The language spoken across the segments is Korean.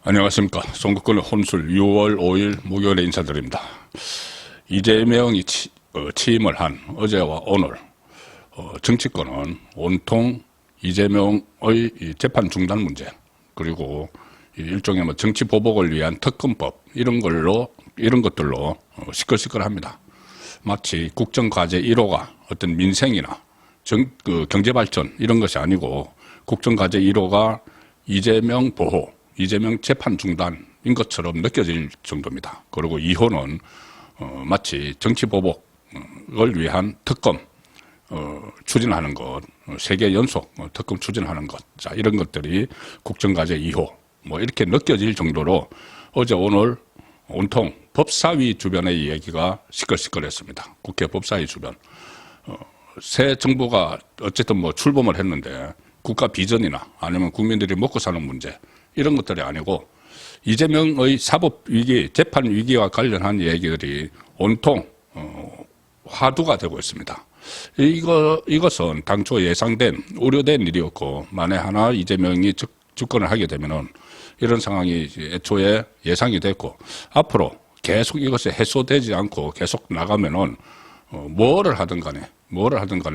안녕하십니까. 송국권의 혼술 6월 5일 목요일에 인사드립니다. 이재명이 취임을 한 어제와 오늘 정치권은 온통 이재명의 재판 중단 문제, 그리고 일종의 정치 보복을 위한 특검법 이런 것들로 시끌시끌합니다. 마치 국정과제 1호가 어떤 민생이나 경제 발전 이런 것이 아니고 국정과제 1호가 이재명 보호, 이재명 재판 중단인 것처럼 느껴질 정도입니다. 그리고 2호는 마치 정치 보복을 위한 특검 추진하는 것, 세계 연속 특검 추진하는 것, 자, 이런 것들이 국정과제 2호 이렇게 느껴질 정도로 어제 오늘 온통 법사위 주변의 얘기가 시끌시끌했습니다. 국회 법사위 주변. 새 정부가 어쨌든 출범을 했는데 국가 비전이나 아니면 국민들이 먹고 사는 문제 이런 것들이 아니고 이재명의 사법 위기, 재판 위기와 관련한 얘기들이 온통 화두가 되고 있습니다. 이것은 당초 예상된, 우려된 일이었고, 만에 하나 이재명이 집권을 하게 되면은 이런 상황이 애초에 예상이 됐고, 앞으로 계속 이것이 해소되지 않고 계속 나가면은 뭐를 하든 간에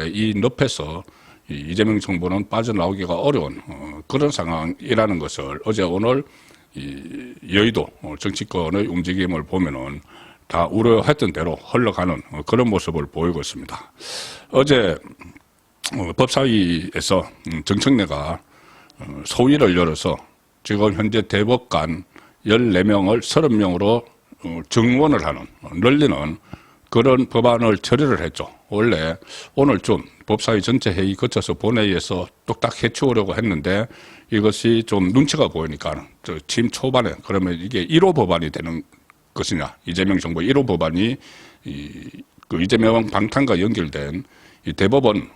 이 늪에서 이재명 정부는 빠져나오기가 어려운 그런 상황이라는 것을 어제 오늘 여의도 정치권의 움직임을 보면은 다 우려했던 대로 흘러가는 그런 모습을 보이고 있습니다. 어제 법사위에서 정청래가 소위를 열어서 지금 현재 대법관 14명을 30명으로 정원을 하는, 늘리는 그런 법안을 처리를 했죠. 원래 오늘쯤 법사위 전체 회의 거쳐서 본회의에서 뚝딱 해치우려고 했는데 이것이 좀 눈치가 보이니까 취임 초반에 그러면 이게 1호 법안이 되는 것이냐, 이재명 정부 1호 법안이 그 이재명 방탄과 연결된 이 대법원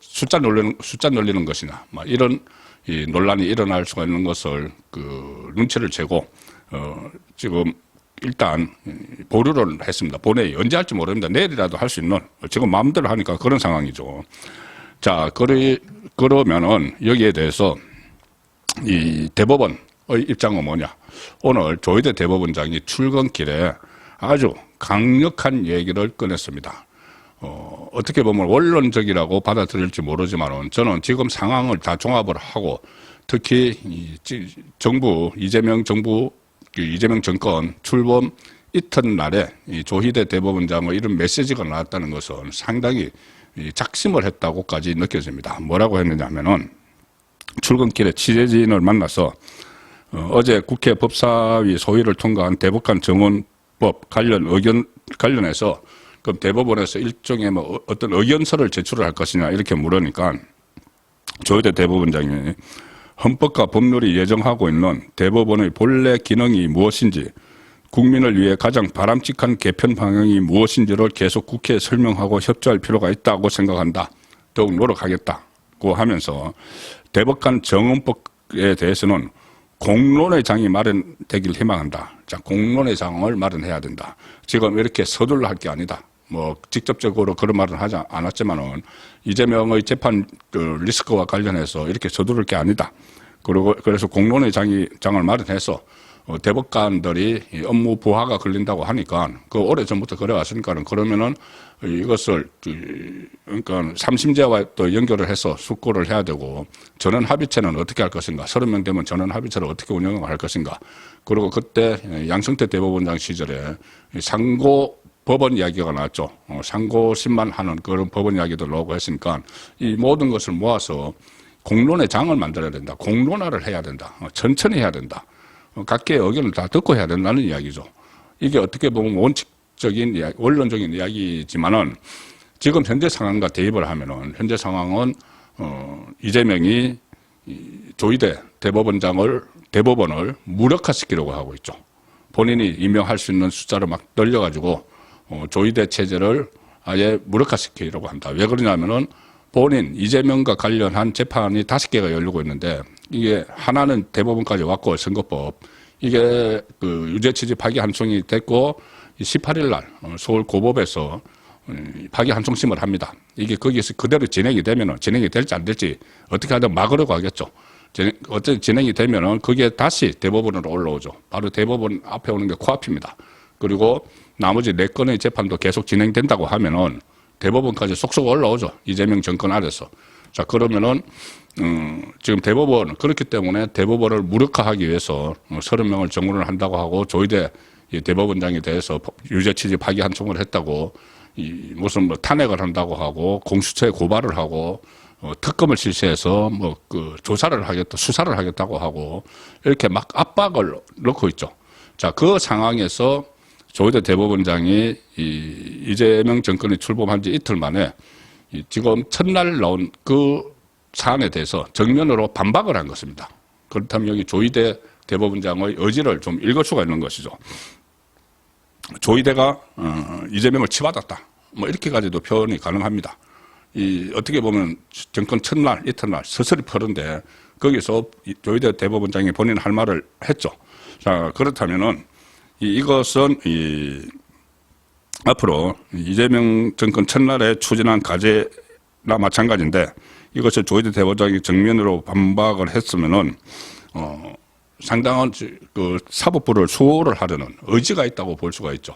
숫자 늘리는 것이냐, 이런 이 논란이 일어날 수가 있는 것을 눈치를 채고 지금 일단 보류를 했습니다. 본회의 언제 할지 모릅니다. 내일이라도 할 수 있는, 지금 마음대로 하니까 그런 상황이죠. 자, 그러면은 여기에 대해서 이 대법원의 입장은 뭐냐? 오늘 조희대 대법원장이 출근길에 아주 강력한 얘기를 꺼냈습니다. 어떻게 보면 원론적이라고 받아들일지 모르지만은 저는 지금 상황을 다 종합을 하고 특히 이재명 정권 출범 이튿날에 이 조희대 대법원장의 이런 메시지가 나왔다는 것은 상당히 작심을 했다고까지 느껴집니다. 뭐라고 했느냐 하면은 출근길에 취재진을 만나서 어제 국회 법사위 소위를 통과한 대법관 정원법 관련해서 그럼 대법원에서 일종의 어떤 의견서를 제출을 할 것이냐 이렇게 물으니까 조희대 대법원장이 헌법과 법률이 예정하고 있는 대법원의 본래 기능이 무엇인지, 국민을 위해 가장 바람직한 개편 방향이 무엇인지를 계속 국회에 설명하고 협조할 필요가 있다고 생각한다. 더욱 노력하겠다고 하면서 대법관 정원법에 대해서는 공론의 장이 마련되길 희망한다. 자, 공론의 장을 마련해야 된다. 지금 이렇게 서둘러 할 게 아니다. 직접적으로 그런 말은 하지 않았지만은 이재명의 재판 리스크와 관련해서 이렇게 서두를 게 아니다. 그래서 공론의 장을 마련해서 대법관들이 업무 부하가 걸린다고 하니까 오래 전부터 그래왔으니까는 그러면은 이것을 그러니까 3심제와 또 연결을 해서 숙고를 해야 되고 전원 합의체는 어떻게 할 것인가, 30명 되면 전원 합의체를 어떻게 운영을 할 것인가. 그리고 그때 양승태 대법원장 시절에 상고 법원 이야기가 나왔죠. 상고심만 하는 그런 법원 이야기도 나오고 했으니까 이 모든 것을 모아서 공론의 장을 만들어야 된다. 공론화를 해야 된다. 천천히 해야 된다. 각계의 의견을 다 듣고 해야 된다는 이야기죠. 이게 어떻게 보면 원칙적인 이야기, 원론적인 이야기지만은 지금 현재 상황과 대입을 하면은 현재 상황은 이재명이 조희대 대법원을 무력화시키려고 하고 있죠. 본인이 임명할 수 있는 숫자를 막 늘려가지고 조희대 체제를 아예 무력화시키려고 한다. 왜 그러냐면은 본인 이재명과 관련한 재판이 5개가 열리고 있는데 이게 하나는 대법원까지 왔고 선거법 이게 유죄 취지 파기 환송이 됐고 18일 날 서울 고법에서 파기 환송심을 합니다. 이게 거기에서 그대로 진행이 되면은 진행이 될지 안 될지 어떻게 하든 막으려고 하겠죠. 어쨌든 진행이 되면은 그게 다시 대법원으로 올라오죠. 바로 대법원 앞에 오는 게 코앞입니다. 그리고 나머지 4건의 재판도 계속 진행된다고 하면은 대법원까지 속속 올라오죠. 이재명 정권 아래서. 자, 그러면은, 지금 대법원, 그렇기 때문에 대법원을 무력화하기 위해서 30명을 정론을 한다고 하고 조희대 대법원장에 대해서 유죄 취지 파기한 청구를 했다고 무슨 뭐 탄핵을 한다고 하고 공수처에 고발을 하고 특검을 실시해서 뭐 그 조사를 하겠다, 수사를 하겠다고 하고 이렇게 막 압박을 넣고 있죠. 자, 그 상황에서 조희대 대법원장이 이재명 정권이 출범한 지 이틀 만에 지금 첫날 나온 그 사안에 대해서 정면으로 반박을 한 것입니다. 그렇다면 여기 조희대 대법원장의 의지를 좀 읽을 수가 있는 것이죠. 조희대가 이재명을 치받았다. 뭐 이렇게까지도 표현이 가능합니다. 어떻게 보면 정권 첫날, 이튿날 서서히 푸른데 거기서 조희대 대법원장이 본인 할 말을 했죠. 자, 그렇다면은 이것은 앞으로 이재명 정권 첫날에 추진한 과제나 마찬가지인데 이것을 조희대 대법원장이 정면으로 반박을 했으면은 상당한 그 사법부를 수호를 하려는 의지가 있다고 볼 수가 있죠.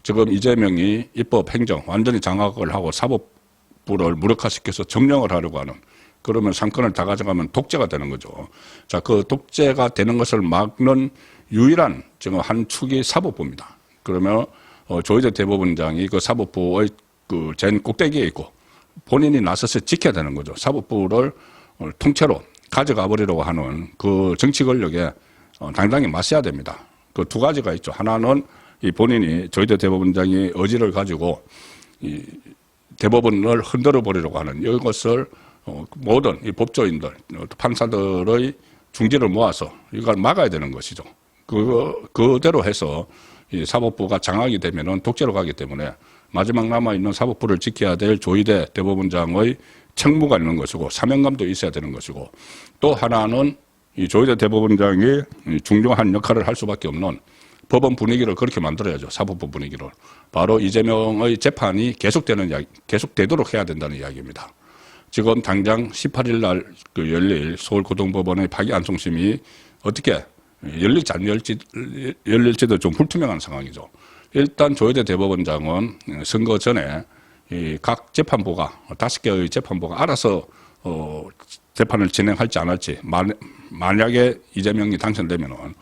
지금 이재명이 입법, 행정 완전히 장악을 하고 사법부를 무력화시켜서 점령을 하려고 하는 그러면 상권을 다 가져가면 독재가 되는 거죠. 자, 그 독재가 되는 것을 막는 유일한 지금 한 축이 사법부입니다. 그러면 조희대 대법원장이 그 사법부의 그 젠 꼭대기에 있고 본인이 나서서 지켜야 되는 거죠. 사법부를 통째로 가져가 버리려고 하는 그 정치 권력에 당당히 맞서야 됩니다. 그 두 가지가 있죠. 하나는 이 본인이 조희대 대법원장이 의지를 가지고 이 대법원을 흔들어 버리려고 하는 이것을 모든 이 법조인들, 판사들의 중지를 모아서 이걸 막아야 되는 것이죠. 그대로 해서 이 사법부가 장악이 되면은 독재로 가기 때문에 마지막 남아있는 사법부를 지켜야 될 조희대 대법원장의 책무가 있는 것이고 사명감도 있어야 되는 것이고 또 하나는 이 조희대 대법원장이 중요한 역할을 할 수밖에 없는 법원 분위기를 그렇게 만들어야죠. 사법부 분위기를. 바로 이재명의 재판이 계속되도록 해야 된다는 이야기입니다. 지금 당장 18일 날 그 열릴 서울고등법원의 파기환송심이 어떻게 열릴지 안 열릴지도 좀 불투명한 상황이죠. 일단 조희대 대법원장은 선거 전에 이 각 재판부가 5개의 재판부가 알아서 재판을 진행할지 안 할지 만약에 이재명이 당선되면은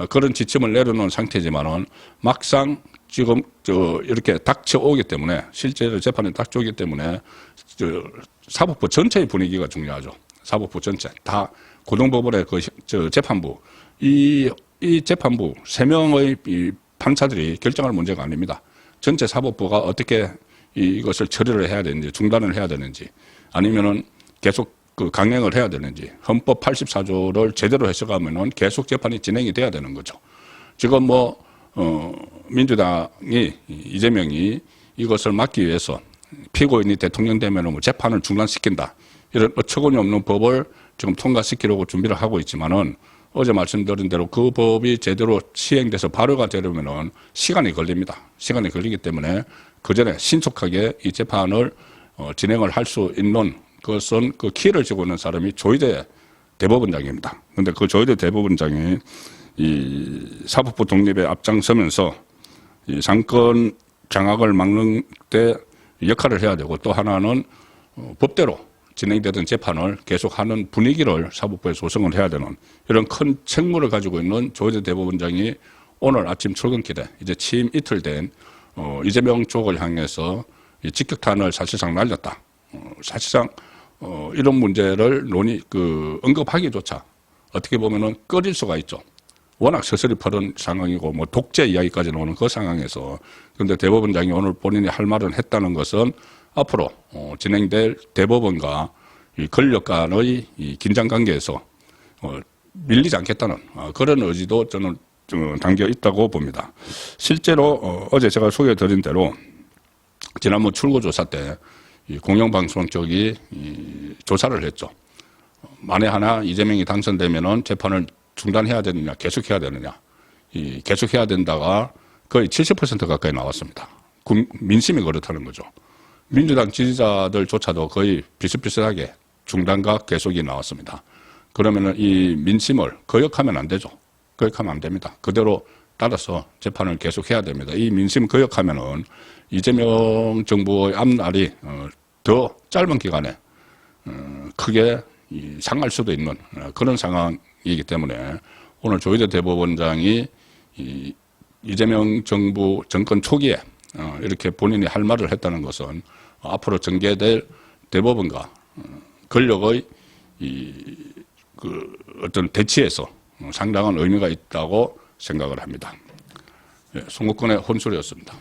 그런 지침을 내려놓은 상태지만은 막상 지금 이렇게 닥쳐오기 때문에 실제로 재판에 닥쳐오기 때문에 사법부 전체의 분위기가 중요하죠. 사법부 전체 다 고등법원의 그 재판부 이 재판부 3명의 이 판사들이 결정할 문제가 아닙니다. 전체 사법부가 어떻게 이것을 처리를 해야 되는지 중단을 해야 되는지 아니면은 계속 그 강행을 해야 되는지 헌법 84조를 제대로 해석하면은 계속 재판이 진행이 돼야 되는 거죠. 지금 뭐 민주당이 이재명이 이것을 막기 위해서 피고인이 대통령 되면은 뭐 재판을 중단시킨다 이런 어처구니 없는 법을 지금 통과시키려고 준비를 하고 있지만은 어제 말씀드린 대로 그 법이 제대로 시행돼서 발효가 되려면은 시간이 걸립니다. 시간이 걸리기 때문에 그 전에 신속하게 이 재판을 진행을 할 수 있는 그것은 그 키를 쥐고 있는 사람이 조희대 대법원장입니다. 그런데 그 조희대 대법원장이 이 사법부 독립에 앞장서면서 이 상권 장악을 막는 데 역할을 해야 되고 또 하나는 법대로 진행되던 재판을 계속하는 분위기를 사법부에 조성을 해야 되는 이런 큰 책무를 가지고 있는 조희대 대법원장이 오늘 아침 출근길에 이제 취임 이틀 된 이재명 쪽을 향해서 이 직격탄을 사실상 날렸다. 사실상 이런 문제를 언급하기조차 어떻게 보면은 꺼릴 수가 있죠. 워낙 서서히 푸른 상황이고 뭐 독재 이야기까지 나오는 그 상황에서 그런데 대법원장이 오늘 본인이 할 말은 했다는 것은 앞으로 진행될 대법원과 이 권력 간의 이 긴장 관계에서 밀리지 않겠다는 그런 의지도 저는 담겨 있다고 봅니다. 실제로 어제 제가 소개해드린 대로 지난번 출구조사 때 이 공영방송 쪽이 조사를 했죠. 만에 하나 이재명이 당선되면은 재판을 중단해야 되느냐, 계속해야 되느냐. 계속해야 된다가 거의 70% 가까이 나왔습니다. 민심이 그렇다는 거죠. 민주당 지지자들조차도 거의 비슷비슷하게 중단과 계속이 나왔습니다. 그러면은 이 민심을 거역하면 안 되죠. 거역하면 안 됩니다. 그대로 따라서 재판을 계속해야 됩니다. 이 민심 거역하면은 이재명 정부의 앞날이 더 짧은 기간에 크게 상할 수도 있는 그런 상황이기 때문에 오늘 조희대 대법원장이 이재명 정부 정권 초기에 이렇게 본인이 할 말을 했다는 것은 앞으로 전개될 대법원과 권력의 그 어떤 대치에서 상당한 의미가 있다고 생각을 합니다. 예, 송국권의 혼술이었습니다.